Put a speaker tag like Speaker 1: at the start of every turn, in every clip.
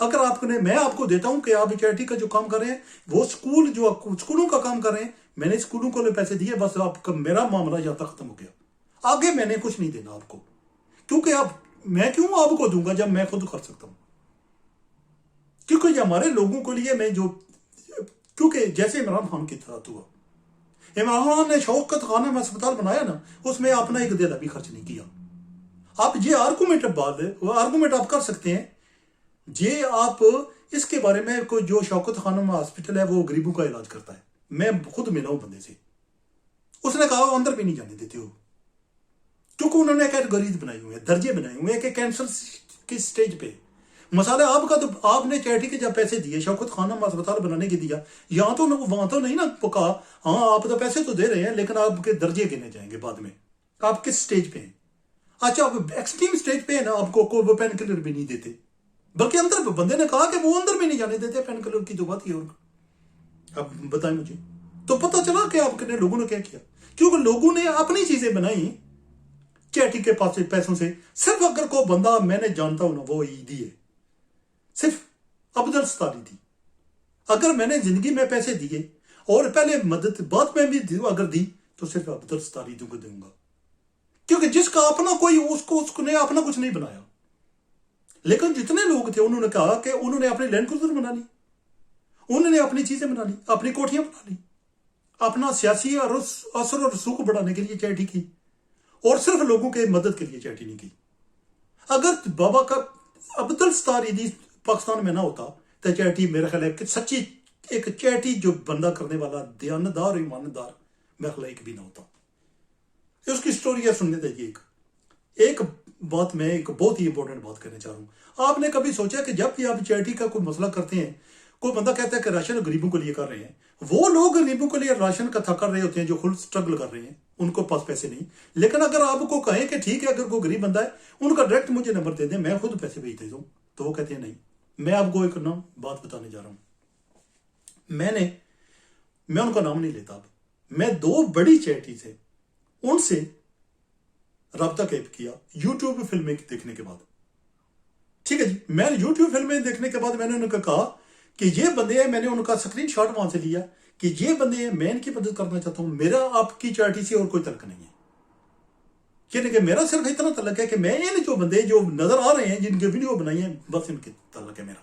Speaker 1: اگر میں آپ کو دیتا ہوں کہ آپ چیریٹی کا جو کام کر رہے ہیں وہ اسکولوں کا کام کر رہے ہیں، میں نے اسکولوں کو پیسے دیے، بس آپ کا میرا معاملہ یہاں تک ختم ہو گیا، آگے میں نے کچھ نہیں دینا آپ کو، کیونکہ میں کیوں آپ کو دوں گا جب میں خود کر سکتا ہوں؟ کیونکہ ہمارے لوگوں کے لیے کیونکہ جیسے عمران خان کی طرح ہوا، عمران خان نے شوکت خانم ہسپتال بنایا نا، اس میں اپنا ایک دل بھی خرچ نہیں کیا۔ آپ یہ آرگومنٹ آپ کر سکتے ہیں، یہ آپ اس کے بارے میں کوئی جو شوکت خانم ہاسپٹل ہے وہ غریبوں کا علاج کرتا ہے، میں خود ملا ہوں بندے سے، اس نے کہا وہ اندر بھی نہیں جانے دیتے ہو، کیونکہ انہوں نے کیٹیگریز بنائی ہوئی ہیں، درجے بنائے ہوئے ہیں کہ کینسر کی سٹیج پہ مسئلہ آپ کا، تو آپ نے چیریٹی کے جب پیسے دیے شوکت خانم ہسپتال بنانے کے دیا، یہاں تو وہاں تو نہیں نا کہا ہاں آپ تو پیسے تو دے رہے ہیں لیکن آپ کے درجے گنے جائیں گے بعد میں، آپ کس سٹیج پہ ہیں؟ اچھا آپ ایکسٹریم سٹیج پہ ہیں نا، آپ کو وہ پین کلر بھی نہیں دیتے، بلکہ اندر بندے نے کہا کہ وہ اندر بھی نہیں جانے دیتے، پین کلر کی تو بات ہی اور اب بتائیں مجھے، تو پتہ چلا کہ آپ کے لوگوں نے کیا کیا، کیونکہ لوگوں نے اپنی چیزیں بنائی چیریٹی کے پاس پیسوں سے۔ صرف اگر کوئی بندہ میں نے جانتا ہوں نا وہ عیدی ہے، صرف عبدل ستاری تھی، اگر میں نے زندگی میں پیسے دیے اور پہلے مدد بعد میں بھی اگر دی تو صرف عبدل ستاری دوں گا، کیونکہ جس کا اپنا کوئی اس نے اپنا کچھ نہیں بنایا، لیکن جتنے لوگ تھے انہوں نے کہا کہ انہوں نے اپنی لینڈ کروزر بنا لی، انہوں نے اپنی چیزیں بنا لی، اپنی کوٹھیاں بنا لی، اپنا سیاسی اثر اور رسوخ بڑھانے کے لیے چیریٹی کی، اور صرف لوگوں کے مدد کے لیے چیریٹی نہیں کی۔ اگر بابا کا عبدل ستار عیدی پاکستان میں نہ ہوتا تو چیریٹی میرا خیال ہے کہ سچی ایک چیریٹی جو بندہ کرنے والا دیانتدار اور ایماندار میرا خیال ہے ایک بھی نہ ہوتا۔ اس کی سٹوری ہے سننے دیجیے۔ ایک بات میں ایک بہت ہی امپورٹنٹ بات کرنا چاہ رہا ہوں، آپ نے کبھی سوچا کہ جب بھی آپ چیریٹی کا کوئی مسئلہ کرتے ہیں، کوئی بندہ کہتا ہے کہ راشن غریبوں کے لیے کر رہے ہیں، وہ لوگ غریبوں کے لیے راشن کا تھا کر رہے ہوتے ہیں جو خود سٹرگل کر رہے ہیں، ان کو پاس پیسے نہیں، لیکن اگر آپ کو کہیں کہ ٹھیک ہے اگر کوئی غریب بندہ ہے ان کا ڈائریکٹ مجھے نمبر دے دیں میں خود پیسے بھیج دیتا ہوں، تو وہ کہتے ہیں نہیں۔ میں آپ کو ایک بات بتانے جا رہا ہوں، میں ان کا نام نہیں لیتا، اب میں 2 بڑی چیریٹی سے ان سے رابطہ قائم کیا یوٹیوب فلمیں دیکھنے کے بعد، ٹھیک ہے جی، میں یوٹیوب فلمیں دیکھنے کے بعد میں نے ان کو کہا کہ یہ بندے ہیں، میں نے ان کا اسکرین شاٹ وہاں سے لیا کہ یہ بندے ہیں، میں ان کی مدد کرنا چاہتا ہوں، میرا آپ کی چیریٹی سے اور کوئی تعلق نہیں ہے، یعنی کہ میرا صرف اتنا تعلق ہے کہ میں ان جو بندے جو نظر آ رہے ہیں جن کے ویڈیو بنائی ہیں بس ان کے تعلق ہے میرا،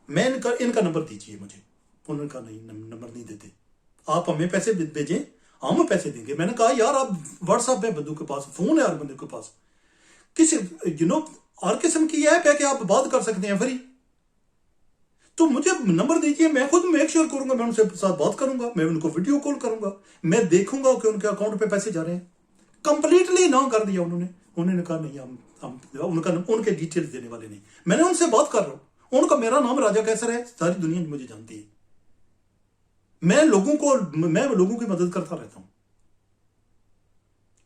Speaker 1: میں ان کا نمبر دیجیے مجھے، انہوں نے کہا نہیں نمبر نہیں دیتے، آپ ہمیں پیسے بھیجیں ہم پیسے دیں گے۔ میں نے کہا یار آپ واٹس ایپ ہے بندوں کے پاس، فون ہے ہر بندے کے پاس، کسی ہر قسم کی ایپ ہے کہ آپ بات کر سکتے ہیں فری، تو مجھے نمبر دیجیے، میں خود میک شیئر کروں گا، میں ان سے ساتھ بات کروں گا، میں ان کو ویڈیو کال کروں گا، میں دیکھوں گا کہ ان کے اکاؤنٹ پہ پیسے جا رہے ہیں۔ کمپلیٹلی نہ کر دیا انہوں نے کہا نہیں ان کے ڈیٹیلز دینے والے نہیں۔ میں نے ان سے بات کر رہا ہوں، ان کا میرا نام راجہ کیسر ہے، ساری دنیا مجھے جانتی ہے، میں لوگوں کی مدد کرتا رہتا ہوں،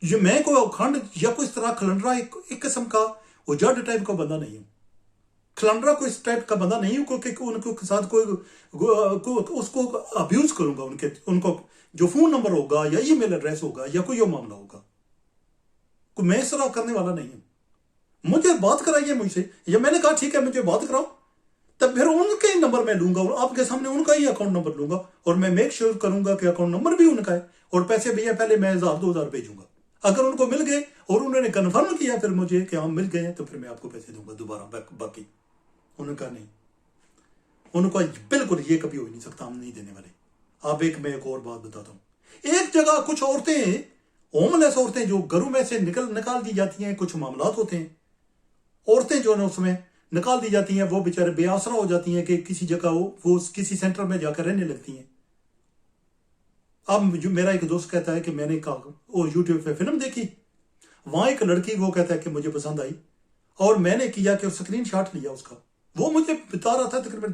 Speaker 1: یہ میں کوئی اکھنڈ یا کوئی اس طرح کھلنڈرا ایک قسم کا اجاڑ ٹائپ کا بندہ نہیں ہوں، کھلنڈرا کوئی اس ٹائپ کا بندہ نہیں ہوں کہ ان کے ساتھ اس کو ابیوز کروں گا، ان کو جو فون نمبر ہوگا یا ای میل ایڈریس ہوگا یا کوئی معاملہ ہوگا، میں اس طرح کرنے والا نہیں ہوں۔ مجھے بات کرائیے مجھ سے، یا میں نے کہا ٹھیک ہے مجھے بات کراؤ، تب پھر ان کے نمبر میں لوں گا، آپ کے سامنے ان کا ہی اکاؤنٹ نمبر لوں گا، اور میں میک شیئر کروں گا کہ اکاؤنٹ نمبر بھی ان کا ہے، اور پیسے بھیا پہلے میں 1000-2000 بھیجوں گا، اگر ان کو مل گئے اور انہوں نے کنفرم کیا پھر مجھے کہ ہم مل گئے ہیں تو پھر میں آپ کو پیسے دوں گا دوبارہ باقی۔ انہوں نے کہا نہیں، انہوں نے کہا بالکل یہ کبھی ہو نہیں سکتا، ہم نہیں دینے والے۔ اب میں ایک اور بات بتاتا ہوں، ایک جگہ کچھ عورتیں ہوم لیس عورتیں جو گھروں میں سے نکال دی جاتی ہیں، کچھ معاملات ہوتے ہیں، عورتیں جو ہے اس میں نکال دی جاتی ہیں، وہ بیچارے بے آسرا ہو جاتی ہیں کہ کسی جگہ وہ کسی سینٹر میں جا کر رہنے لگتی ہیں۔ اب میرا ایک دوست کہتا ہے کہ میں نے وہ یوٹیوب پہ فلم دیکھی، وہاں ایک لڑکی وہ کہتا ہے کہ مجھے پسند آئی، اور میں نے کیا کہ اسکرین شاٹ لیا اس کا، وہ مجھے بتا رہا تھا تقریباً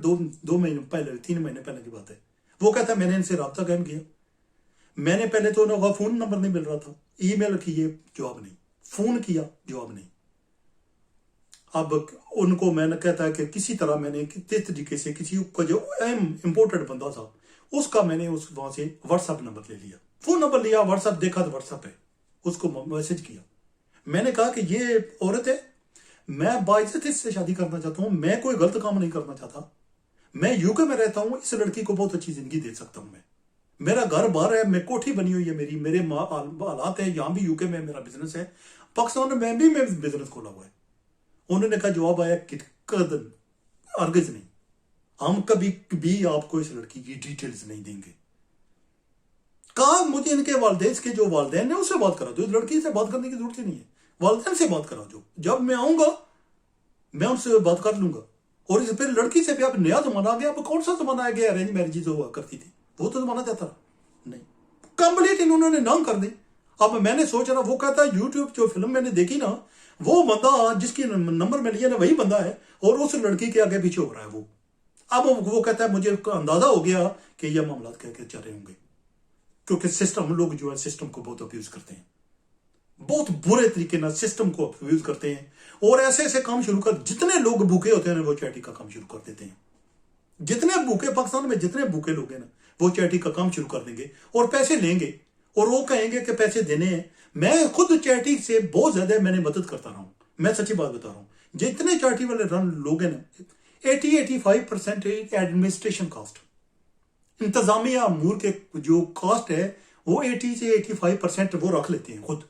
Speaker 1: 2 مہینے پہلے 3 مہینے پہلے کی بات ہے، وہ کہتا ہے میں نے ان سے رابطہ قائم کیا، میں نے پہلے تو انہوں کا فون نمبر نہیں مل رہا تھا، ای میل کیے جواب نہیں، فون کیا جواب نہیں، اب ان کو میں نے کہتا ہے کہ کسی طرح میں نے کس طریقے سے کسی کا جو اہم امپورٹنٹ بندہ تھا اس کا میں نے وہاں سے واٹس ایپ نمبر لے لیا، فون نمبر لیا، واٹس ایپ دیکھا تو واٹس ایپ ہے، اس کو میسج کیا، میں نے کہا کہ یہ عورت ہے، میں باعزت اس سے شادی کرنا چاہتا ہوں, میں کوئی غلط کام نہیں کرنا چاہتا, میں یوکے میں رہتا ہوں, اس لڑکی کو بہت اچھی زندگی دے سکتا ہوں, میں میرا گھر باہر ہے, میں کوٹھی بنی ہوئی ہے میرے حالات ہیں, یہاں بھی یوکے میں میرا بزنس ہے, پاکستان میں بھی بزنس کھولا ہوا ہے. انہوں نے کہا جواب آیا کہ ہرگز نہیں, ہم کبھی بھی آپ کو اس لڑکی کی ڈیٹیلز نہیں دیں گے. کہا مجھے ان کے والدین کے جو والدین ہیں اس سے بات کرا دو, لڑکی سے بات کرنے کی ضرورت ہی نہیں ہے, والدین سے بات کرا دو, جب میں آؤں گا میں ان سے بات کر لوں گا. اور اس پھر لڑکی سے بھی اب نیا زمانہ آ گیا, اب کون سا زمانہ آ گیا ارینج میرجز ہوا کرتی تھی, وہ تو زمانہ جاتا رہا نہیں, کمپلیٹ انہوں نے نام کر دی. اب میں نے سوچ رہا, وہ کہتا ہے یوٹیوب جو فلم میں نے دیکھی نا, وہ بندہ جس کی نمبر میں لیا نا وہی بندہ ہے, اور اس لڑکی کے آگے پیچھے ہو رہا ہے وہ. اب وہ کہتا ہے مجھے اندازہ ہو گیا کہ یہ معاملات کہہ کے چل رہے ہوں گے, کیونکہ سسٹم, لوگ جو ہے سسٹم کو بہت ابیوز کرتے ہیں, بہت برے طریقے سے سسٹم کو ابیوز کرتے ہیں, اور ایسے ایسے کام شروع کر, جتنے لوگ بھوکے ہوتے ہیں وہ چیٹی کا کام شروع کر دیتے ہیں. جتنے بھوکے پاکستان میں جتنے بھوکے لوگ ہیں نا وہ چیٹی کا کام شروع کر دیں گے اور پیسے لیں گے, اور وہ کہیں گے کہ پیسے دینے ہیں. میں خود چیٹی سے بہت زیادہ میں نے مدد کرتا رہا ہوں, میں سچی بات بتا رہا ہوں. جتنے چیٹی والے رن لوگ ہیں نا 80-85% ایڈمنسٹریشن کاسٹ, انتظامیہ امور کے جو کاسٹ ہے وہ 80 سے 85% وہ رکھ لیتے ہیں خود.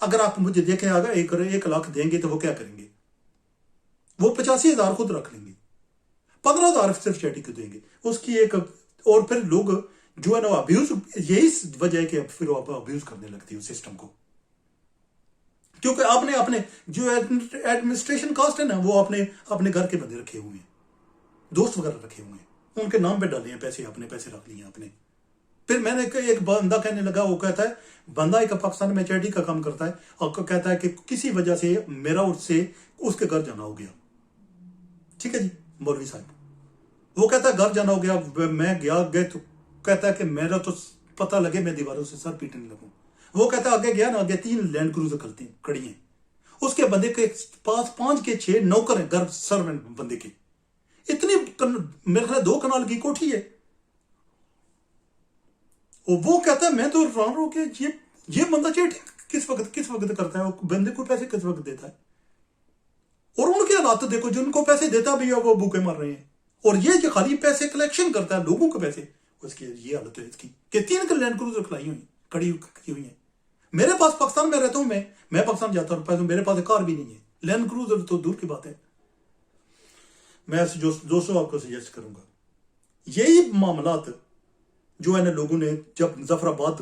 Speaker 1: اگر آپ مجھے دیکھیں اگر 1 لاکھ دیں گے تو وہ کیا کریں گے, وہ 85,000 خود رکھ لیں گے, 15,000 صرف چیٹی کو دیں گے اس کی ایک. اور پھر لوگ جو ہے نا ابیوز, یہی وجہ ہے کہ پھر وہ ابیوز کرنے لگتی ہے سسٹم کو, کیونکہ آپ نے اپنے جو ایڈمنسٹریشن کاسٹ ہے نا وہ اپنے گھر کے بندے رکھے ہوئے ہیں, دوست وغیرہ رکھے ہوئے ہیں, ان کے نام پہ ڈالے ہیں پیسے, اپنے پیسے رکھ لیے اپنے. پھر میں نے ایک بندہ کہنے لگا, وہ کہتا ہے بندہ ایک پاکستان میں چیٹی کا کام کرتا ہے, اور کہتا ہے کہ کسی وجہ سے میرا اس کے گھر جانا ہو گیا. ٹھیک ہے جی مولوی صاحب, وہ کہتا ہے گھر جانا ہو گیا, میں گئے تو کہتا ہے کہ میرا تو پتہ لگے میں دیواروں سے سر پیٹنے لگوں. وہ کہتا ہے آگے گیا نا, آگے 3 لینڈ کروزر کھڑی ہیں, اس کے بندے کے پاس 5 کے 6 نوکر ہیں, گھر سرونٹ بندے کے, اتنی میرے خیال 2 کنال کی کوٹھی ہے. اور وہ کہتا ہے میں تو حیران ہوں کہ یہ بندہ چیٹی کس وقت کرتا ہے, وہ بندے کو پیسے کس وقت دیتا ہے. اور ان کے حالات دیکھو, جن کو پیسے دیتا بھی ہے وہ بھوکے مر رہے ہیں, اور یہ جو خالی پیسے کلیکشن کرتا ہے لوگوں کو پیسے, اس کی یہ حالت ہے اس کی کہ 3 لینڈ کروزر کھڑی ہوئی ہیں. میرے پاس پاکستان میں رہتا ہوں, میں پاکستان جاتا ہوں, میرے پاس کار بھی نہیں ہے, لینڈ کروزر تو دور کی بات ہے. میں دوستوں آپ کو سجیسٹ کروں گا, یہی معاملات جو ہے نا لوگوں نے, جب مظفر آباد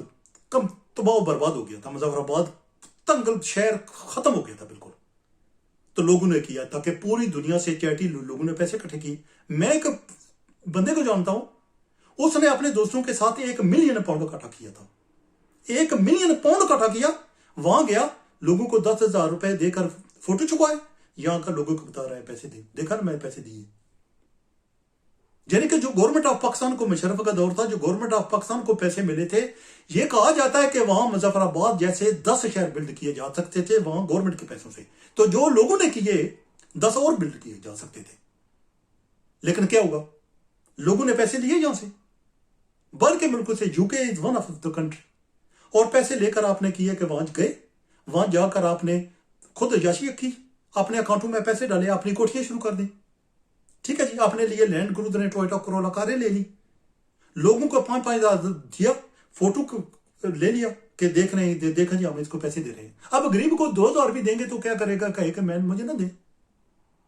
Speaker 1: کم تباہ و برباد ہو گیا تھا, مظفر آباد تنگل شہر ختم ہو گیا تھا بالکل, تو لوگوں نے کیا تھا کہ پوری دنیا سے چیٹی لوگوں نے پیسے اکٹھے کیے. میں ایک بندے کو جانتا ہوں, اس نے اپنے دوستوں کے ساتھ 1 ملین پاؤنڈ اکٹھا کیا تھا, 1 ملین پاؤنڈ اکٹھا کیا. وہاں گیا, لوگوں کو 10,000 روپے دے کر فوٹو چھپائے, یہاں کا لوگوں کو بتا رہا ہے پیسے دے, دیکھا نا میں پیسے دیے. یعنی کہ جو گورنمنٹ آف پاکستان کو مشرف کا دور تھا, جو گورنمنٹ آف پاکستان کو پیسے ملے تھے, یہ کہا جاتا ہے کہ وہاں مظفر آباد جیسے 10 شہر بلڈ کیے جا سکتے تھے وہاں گورنمنٹ کے پیسوں سے, تو جو لوگوں نے کیے 10 اور بلڈ کیے جا سکتے تھے. لیکن کیا ہوگا, لوگوں نے پیسے لیے یہاں سے باہر کے ملکوں سے. یو کے is one of the country, اور پیسے لے کر آپ نے کیے کہ وہاں گئے, وہاں جا کر آپ نے خود عیاشی کی, اپنے اکاؤنٹوں میں پیسے ڈالے, اپنی کوٹھیاں شروع کر دی. ٹھیک ہے جی, آپ نے لیے لینڈ کروزر نے, ٹویوٹا کرولا کاریں لے لی, لوگوں کو 5,000 دیا, فوٹو لے لیا کہ دیکھ رہے ہیں, دیکھا جی ہم اس کو پیسے دے رہے ہیں. اب غریب کو 2,000 بھی دیں گے تو کیا کرے گا, کہے کہ میں مجھے نہ دے.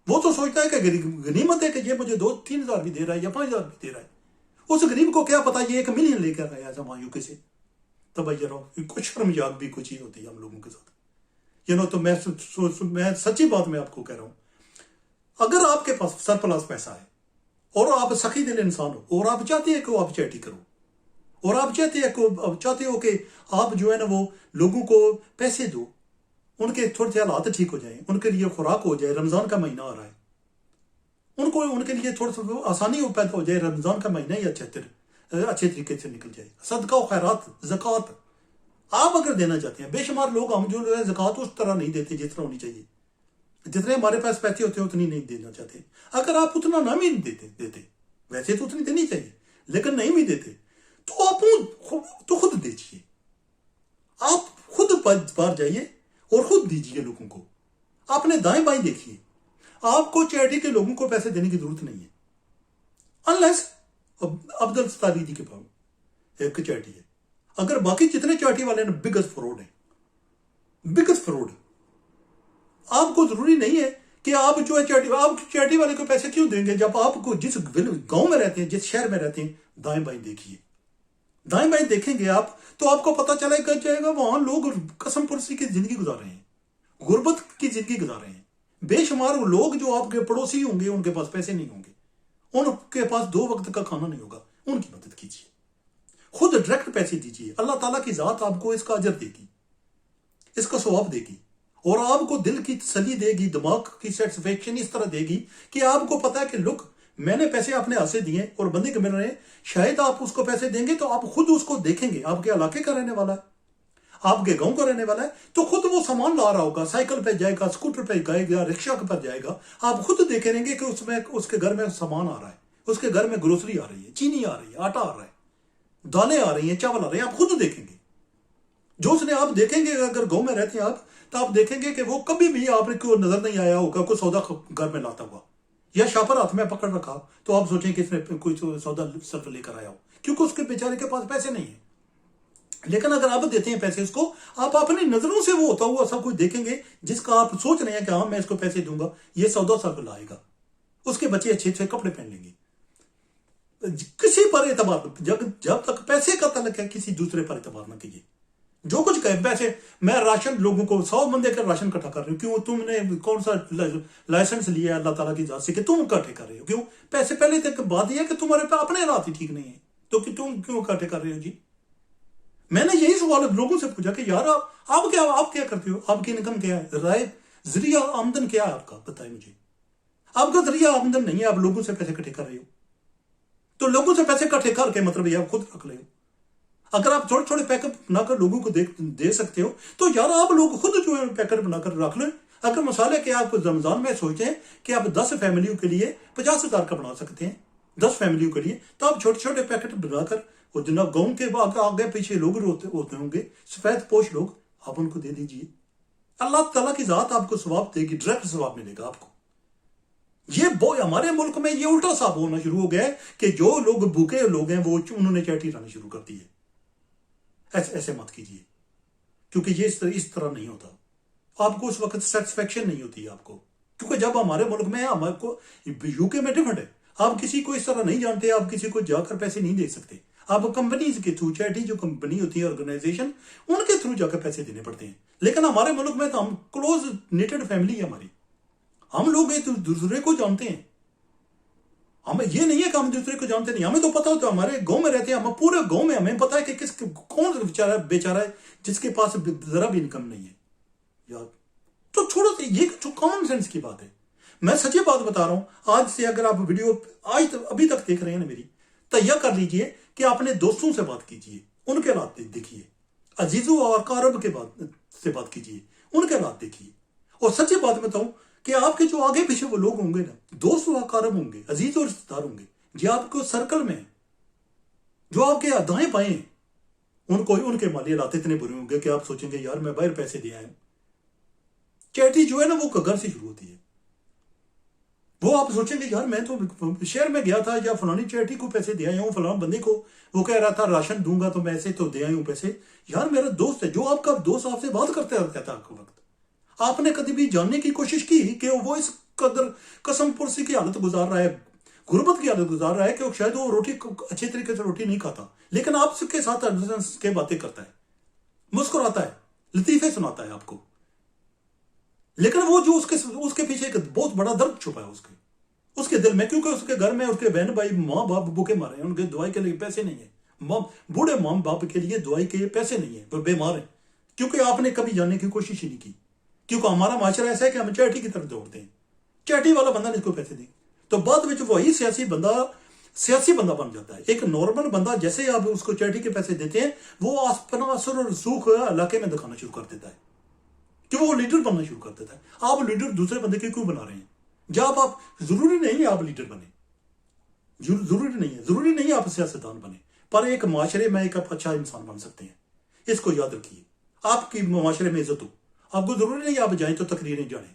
Speaker 1: وہ تو سوچتا ہے کہ غنیمت ہے کہ یہ مجھے 2-3 ہزار بھی دے رہا ہے یا 5,000 بھی دے رہا ہے. اس غریب کو کیا پتا یہ 1 ملین لے کر آیا وہاں یو کے سے. تب کچھ شرمجاگ بھی کوئی چیز ہوتی ہے ہم لوگوں کے ساتھ. تو میں سچی بات میں آپ کو کہہ رہا ہوں, اگر آپ کے پاس سرپلس پیسہ ہے اور آپ سخی دل انسان ہو, اور آپ چاہتے ہیں کہ آپ چیٹی کرو, اور آپ چاہتے ہو کہ آپ جو ہے نا وہ لوگوں کو پیسے دو, ان کے تھوڑے سے حالات ٹھیک ہو جائیں, ان کے لیے خوراک ہو جائے, رمضان کا مہینہ آ رہا ہے, ان کے لیے تھوڑا سا آسانی پیدا ہو جائے, رمضان کا مہینہ ہی اچھے طریقے سے نکل جائے. صدقہ و خیرات, زکوٰۃ آپ اگر دینا چاہتے ہیں, بے شمار لوگ ہم جو ہے زکوٰۃ اس طرح نہیں دیتے جس طرح ہونی چاہیے, جتنے ہمارے پاس پیسے ہوتے ہیں اتنی نہیں دینا چاہتے. اگر آپ اتنا نہ بھی دیتے, ویسے تو اتنی دینی چاہیے لیکن نہیں بھی دیتے, تو آپ تو خود دیجیے, آپ خود باہر جائیے اور خود دیجیے لوگوں کو. آپ نے دائیں بائیں دیکھیے، آپ کو چیریٹی کے لوگوں کو پیسے دینے کی ضرورت نہیں ہے، انلیس عبد الستاریدی کے پاس ایک چیریٹی ہے. اگر باقی جتنے چیریٹی والے ہیں بگسٹ فراڈ ہیں، بگسٹ فراڈ. آپ کو ضروری نہیں ہے کہ آپ جو ہے چیریٹی والے کو پیسے کیوں دیں گے جب آپ کو جس گاؤں میں رہتے ہیں، جس شہر میں رہتے ہیں، دائیں بائیں دیکھیے. دائیں بائیں دیکھیں گے آپ تو آپ کو پتہ چلے گا جائے گا وہاں لوگ قسم پرسی کی زندگی گزار رہے ہیں، غربت کی زندگی گزار رہے ہیں. بے شمار وہ لوگ جو آپ کے پڑوسی ہوں گے، ان کے پاس پیسے نہیں ہوں گے، ان کے پاس 2 وقت کا کھانا نہیں ہوگا. ان کی مدد کیجیے، خود ڈائریکٹ پیسے دیجیے. اللہ تعالیٰ کی ذات آپ کو اس کا اجر دے گی، اس کا ثواب دے گی، اور آپ کو دل کی تسلی دے گی، دماغ کی سیٹسفیکشن اس طرح دے گی کہ آپ کو پتا ہے کہ لک میں نے پیسے اپنے ہاتھ سے دیے اور بندے کے مل رہے ہیں. شاید آپ اس کو پیسے دیں گے تو آپ خود اس کو دیکھیں گے، آپ کے علاقے کا رہنے والا ہے، آپ کے گاؤں کا رہنے والا ہے، تو خود وہ سامان لا رہا ہوگا، سائیکل پہ جائے گا، اسکوٹر پہ جائے گا، رکشا پر جائے گا. آپ خود دیکھیں گے کہ اس کے گھر میں سامان آ رہا ہے، اس کے گھر میں گروسری آ رہی ہے، چینی آ رہی ہے، آٹا آ رہا ہے، دالیں آ رہی ہیں، چاول آ رہے ہیں. آپ خود دیکھیں گے. جو اس نے آپ دیکھیں گے، اگر گاؤں میں رہتے ہیں آپ تو آپ دیکھیں گے کہ وہ کبھی بھی آپ کو نظر نہیں آیا ہوگا کوئی سودا گھر میں لاتا ہوا، یا شاپر ہاتھ میں پکڑ رکھا تو آپ سوچیں کہ اس نے کوئی سودا صرف لے کر آیا ہو، کیونکہ اس کے بیچارے کے پاس پیسے نہیں ہیں. لیکن اگر آپ دیتے ہیں پیسے اس کو، آپ اپنی نظروں سے وہ ہوتا ہوا سب کچھ دیکھیں گے جس کا آپ سوچ رہے ہیں کہ ہاں میں اس کو پیسے دوں گا، یہ سودا صرف لائے گا، اس کے بچے اچھے اچھے کپڑے پہن لیں گے. کسی پر اعتبار جب تک پیسے کا تعلق ہے کسی دوسرے پر اعتبار نہ کیجیے. جو کچھ کہے پیسے، میں راشن لوگوں کو 100 بندے کا راشن اکٹھا کر رہی ہوں، کیوں؟ تم نے کون سا لائسنس لیا ہے اللہ تعالیٰ کی ذات سے کہ تم اکٹھے کر رہے ہو؟ کیوں؟ پیسے پہلے تک بات یہ ہے کہ تمہارے پہ اپنے حالات ہی ٹھیک نہیں ہیں تو کہ تم کیوں اکٹھے کر رہے ہو؟ جی میں نے یہی سوال لوگوں سے پوچھا کہ یار آپ کیا کرتے ہو؟ آپ کی انکم کیا ہے؟ رائے ذریعہ آمدن کیا ہے آپ کا؟ بتائیں مجھے. آپ کا ذریعہ آمدن نہیں ہے، آپ لوگوں سے پیسے اکٹھے کر رہے ہو. تو لوگوں سے پیسے اکٹھے کر کے مطلب یہ آپ خود رکھ لے ہو. اگر آپ چھوٹے چھوٹے پیک اپ بنا کر لوگوں کو دے سکتے ہو تو یار آپ لوگ خود جو ہے پیک اپ بنا کر رکھ لیں. اگر مسالے کے آپ رمضان میں سوچیں کہ آپ 10 فیملیوں کے لیے 50,000 کا بنا سکتے ہیں، 10 فیملیوں کے لیے، تو آپ چھوٹے چھوٹے پیکٹ بنا کر اور جناب گاؤں کے آگے پیچھے لوگ ہوتے ہوں گے، سفید پوش لوگ، آپ ان کو دے دیجئے. اللہ تعالیٰ کی ذات آپ کو ثواب دے گی، ڈائریکٹ ثواب ملے گا آپ کو. یہ ہمارے ملک میں یہ الٹا صاحب ہونا شروع ہو گیا ہے کہ جو لوگ بھوکے لوگ ہیں وہ انہوں نے چیریٹی لانا شروع کر دی ہے. ایسے مت کیجیے، کیونکہ یہ اس طرح نہیں ہوتا. آپ کو اس وقت سیٹسفیکشن نہیں ہوتی آپ کو، کیونکہ جب ہمارے ملک میں ہمارے کو یو کے میں ڈفرنٹ ہے. آپ کسی کو اس طرح نہیں جانتے، آپ کسی کو جا کر پیسے نہیں دے سکتے. آپ کمپنیز کے تھرو، چیریٹی جو کمپنی ہوتی ہے، آرگنائزیشن، ان کے تھرو جا کر پیسے دینے پڑتے ہیں. لیکن ہمارے ملک میں تو ہم کلوز نیٹڈ فیملی ہے ہماری، ہم لوگ ایک دوسرے کو جانتے ہیں. ہمیں یہ نہیں ہے کہ ہم دوسرے کو جانتے نہیں، ہمیں تو پتا ہوتا ہے. ہمارے گاؤں میں رہتے ہیں، ہم پورے گاؤں میں ہمیں پتا ہے کہ کون بیچارہ ہے جس کے پاس ذرا بھی انکم نہیں ہے. یار تو چھوڑو، یہ جو کامن سینس کی بات ہے. میں سچی بات بتا رہا ہوں. آج سے اگر آپ ویڈیو ابھی تک دیکھ رہے ہیں نا میری، تو یہ کر لیجئے کہ اپنے دوستوں سے بات کیجئے، ان کے حالات دیکھیے. عزیزوں اور اقارب کے سے بات کیجئے، ان کے حالات دیکھیے. اور سچی بات بتاؤں کہ آپ کے جو آگے پیچھے وہ لوگ ہوں گے نا، دوست و اقارب ہوں گے، عزیز اور رشتہ دار ہوں گے، جو آپ کو سرکل میں، جو آپ کے دائیں بائیں، ان کے مالی حالات اتنے برے ہوں گے کہ آپ سوچیں گے یار میں باہر پیسے دے آیا ہوں. چیریٹی جو ہے نا وہ گھر سے شروع ہوتی ہے. وہ آپ سوچیں گے یار میں تو شہر میں گیا تھا یا فلانی چیریٹی کو پیسے دے آیا ہوں، فلان بندے کو وہ کہہ رہا تھا راشن دوں گا تو میں ایسے تو دے آئی ہوں پیسے. یار میرا دوست ہے، جو آپ کا دوست آپ سے بات کرتے رہتا تھا آپ کو وقت، آپ نے کبھی بھی جاننے کی کوشش کی کہ وہ اس قدر قسم پرسی کی حالت گزار رہا ہے، غربت کی حالت گزار رہا ہے کہ شاید وہ روٹی اچھے طریقے سے روٹی نہیں کھاتا، لیکن آپ کے ساتھ کے باتیں کرتا ہے، مسکراتا ہے، لطیفے سناتا ہے آپ کو. لیکن وہ جو اس کے پیچھے ایک بہت بڑا درد چھپا ہے اس کے دل میں، کیونکہ اس کے گھر میں اس کے بہن بھائی ماں باپ بھوکے مارے ہیں، ان کے دوائی کے لیے پیسے نہیں ہیں، بوڑھے ماں باپ کے لیے دوائی کے لیے پیسے نہیں ہیں، وہ بیمار ہیں، کیونکہ آپ نے کبھی جاننے کی کوشش ہی نہیں کی. کیونکہ ہمارا معاشرہ ایسا ہے کہ ہم چیریٹی کی طرف دوڑتے ہیں، چیریٹی والا بندہ نہیں کو پیسے دیں تو بعد میں وہی سیاسی بندہ بن جاتا ہے. ایک نارمل بندہ جیسے آپ اس کو چیریٹی کے پیسے دیتے ہیں، وہ اپنا اثر اور رسوخ علاقے میں دکھانا شروع کر دیتا ہے کہ وہ لیڈر بننا شروع کر دیتا ہے. آپ لیڈر دوسرے بندے کے کیوں بنا رہے ہیں جب آپ ضروری نہیں ہے آپ لیڈر بنے، ضروری نہیں ہے آپ سیاستدان بنے، پر ایک معاشرے میں ایک اچھا انسان بن سکتے ہیں. اس کو یاد رکھیے، آپ کی معاشرے میں عزت ہو. آپ کو ضروری نہیں آپ جائیں تو تقریریں جانیں،